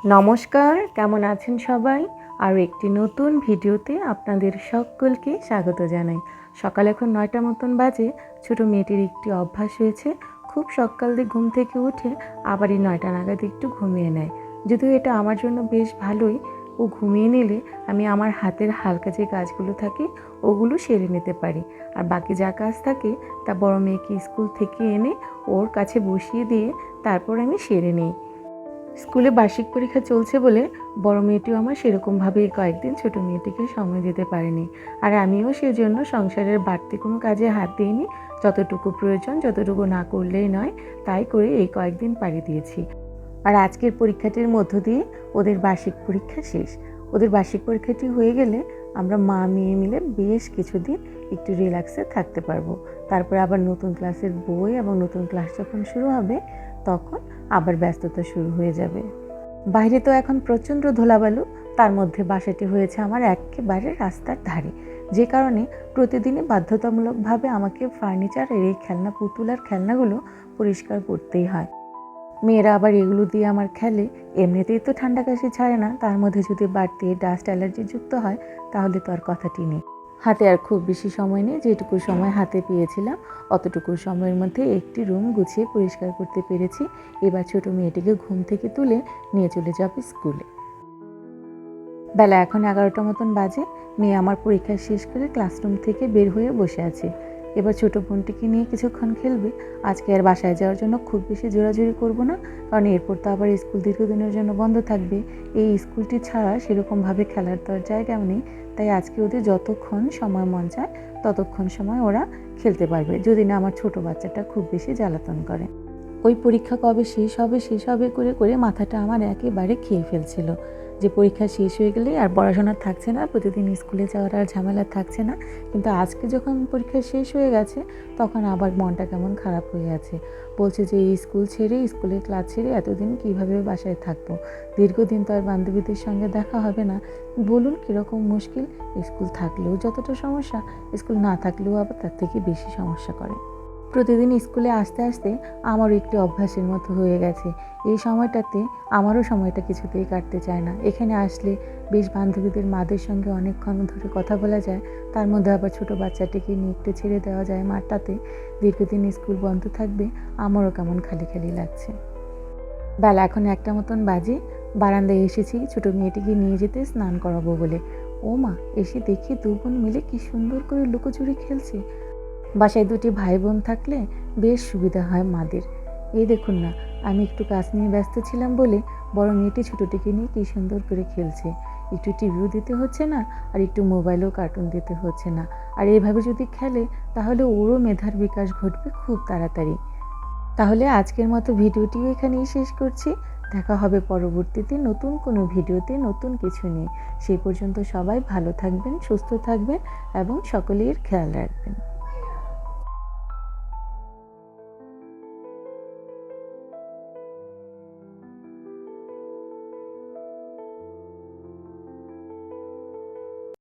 নমস্কার, কেমন আছেন সবাই? আরও একটি নতুন ভিডিওতে আপনাদের সকলকে স্বাগত জানাই। সকাল এখন ৯টা মতন বাজে। ছোটো মেয়েটির একটি অভ্যাস হয়েছে, খুব সকাল দিয়ে ঘুম থেকে উঠে আবার এই ৯টা নাগাদ একটু ঘুমিয়ে নেয়। যদিও এটা আমার জন্য বেশ ভালোই। ও ঘুমিয়ে নিলে আমি আমার হাতের হালকা যে কাজগুলো থাকে ওগুলো সেরে নিতে পারি। আর বাকি যা কাজ থাকে তা বড় মেয়েকে স্কুল থেকে এনে ওর কাছে বসিয়ে দিয়ে তারপর আমি সেরে নিই। স্কুলে বার্ষিক পরীক্ষা চলছে বলে বড় মেয়েটিও আমার সেরকমভাবে কয়েকদিন ছোটো মেয়েটিকে সময় দিতে পারেনি। আর আমিও সেজন্য সংসারের বাড়তি কোনো কাজে হাত দিইনি। যতটুকু প্রয়োজন, যতটুকু না করলেই নয়, তাই করে এই কয়েকদিন পাড়ি দিয়েছি। আর আজকের পরীক্ষাটির মধ্য দিয়ে ওদের বার্ষিক পরীক্ষা শেষ। ওদের বার্ষিক পরীক্ষাটি হয়ে গেলে আমরা মা মেয়ে মিলে বেশ কিছুদিন একটু রিল্যাক্সে থাকতে পারবো। তারপরে আবার নতুন ক্লাসের বই এবং নতুন ক্লাস যখন শুরু হবে তখন আবার ব্যস্ততা শুরু হয়ে যাবে। বাইরে তো এখন প্রচণ্ড ধুলাবালু, তার মধ্যে বাসাটি হয়েছে আমার একেবারে রাস্তার ধারে, যে কারণে প্রতিদিনই বাধ্যতামূলকভাবে আমাকে ফার্নিচার আর এই খেলনা পুতুল আর খেলনাগুলো পরিষ্কার করতেই হয়। মেয়েরা আবার এগুলো দিয়ে আমার খেলে, এমনিতেই তো ঠান্ডা কাশি ছাড়ে না, তার মধ্যে যদি বাড়তি ডাস্ট অ্যালার্জি যুক্ত হয় তাহলে তো আর কথাটি নেই। হাতে আর খুব বেশি সময় নেই, যেটুকু সময় হাতে পেয়েছিলাম অতটুকু সময়ের মধ্যে একটি রুম গুছিয়ে পরিষ্কার করতে পেরেছি। এবার ছোটো মেয়েটিকে ঘুম থেকে তুলে নিয়ে চলে যাবে স্কুলে। বেলা এখন 11টা মতন বাজে। মেয়ে আমার পরীক্ষা শেষ করে ক্লাসরুম থেকে বের হয়ে বসে আছে। এবার ছোটো বোনটিকে নিয়ে কিছুক্ষণ খেলবে। আজকে আর বাসায় যাওয়ার জন্য খুব বেশি জোরাজুরি করব না, কারণ এরপর তো আবার স্কুল দীর্ঘদিনের জন্য বন্ধ থাকবে। এই স্কুলটি ছাড়া সেরকমভাবে খেলার তো আর জায়গাও নেই, তাই আজকে ওদের যতক্ষণ সময় মন চায় ততক্ষণ সময় ওরা খেলতে পারবে, যদি না আমার ছোটো বাচ্চাটা খুব বেশি জ্বালাতন করে। ওই পরীক্ষা কবে শেষ হবে করে করে মাথাটা আমার একেবারে খেয়ে ফেলছিল, যে পরীক্ষা শেষ হয়ে গেলে আর পড়াশোনা থাকছে না, প্রতিদিন স্কুলে যাওয়ার আর ঝামেলা থাকছে না। কিন্তু আজকে যখন পরীক্ষা শেষ হয়ে গেছে তখন আবার মনটা কেমন খারাপ হয়ে আছে। বলছে যে এই স্কুল ছেড়ে, স্কুলের ক্লাস ছেড়ে এতদিন কীভাবে বাসায় থাকবো, দীর্ঘদিন তো আর বান্ধবীদের সঙ্গে দেখা হবে না। বলুন কীরকম মুশকিল, স্কুল থাকলেও যতটা সমস্যা, স্কুল না থাকলেও আবার তার থেকে বেশি সমস্যা করে। প্রতিদিন স্কুলে আসতে আসতে আমারও একটি অভ্যাসের মতো হয়ে গেছে। এই সময়টাতে আমারও সময়টা কিছুতেই কাটতে চায় না। এখানে আসলে বেশ বান্ধবীদের মাদের সঙ্গে অনেকক্ষণ ধরে কথা বলা যায়, তার মধ্যে আবার ছোটো বাচ্চাটিকে নিয়ে একটু ছেড়ে দেওয়া যায় মাঠটাতে। দীর্ঘদিন স্কুল বন্ধ থাকবে, আমারও কেমন খালি খালি লাগছে। বেলা এখন 1টা মতন বাজে। বারান্দায় এসেছি ছোটো মেয়েটিকে নিয়ে যেতে স্নান করাবো বলে। ও মা, এসে দেখি দু বোন মিলে কি সুন্দর করে লুকোচুরি খেলছে। বাসায় দুটি ভাই বোন থাকলে বেশ সুবিধা হয় মাদের। এই দেখুন না, আমি একটু কাজ নিয়ে ব্যস্ত ছিলাম বলে বড় মেয়েটি ছোটোটিকে নিয়ে কী সুন্দর করে খেলছে। একটু টিভিও দিতে হচ্ছে না, আর একটু মোবাইলেও কার্টুন দিতে হচ্ছে না। আর এইভাবে যদি খেলে তাহলে ওরও মেধার বিকাশ ঘটবে খুব তাড়াতাড়ি। তাহলে আজকের মতো ভিডিওটিও এখানেই শেষ করছি। দেখা হবে পরবর্তীতে নতুন কোনো ভিডিওতে নতুন কিছু নিয়ে। সেই পর্যন্ত সবাই ভালো থাকবেন, সুস্থ থাকবেন এবং সকলের খেয়াল রাখবেন।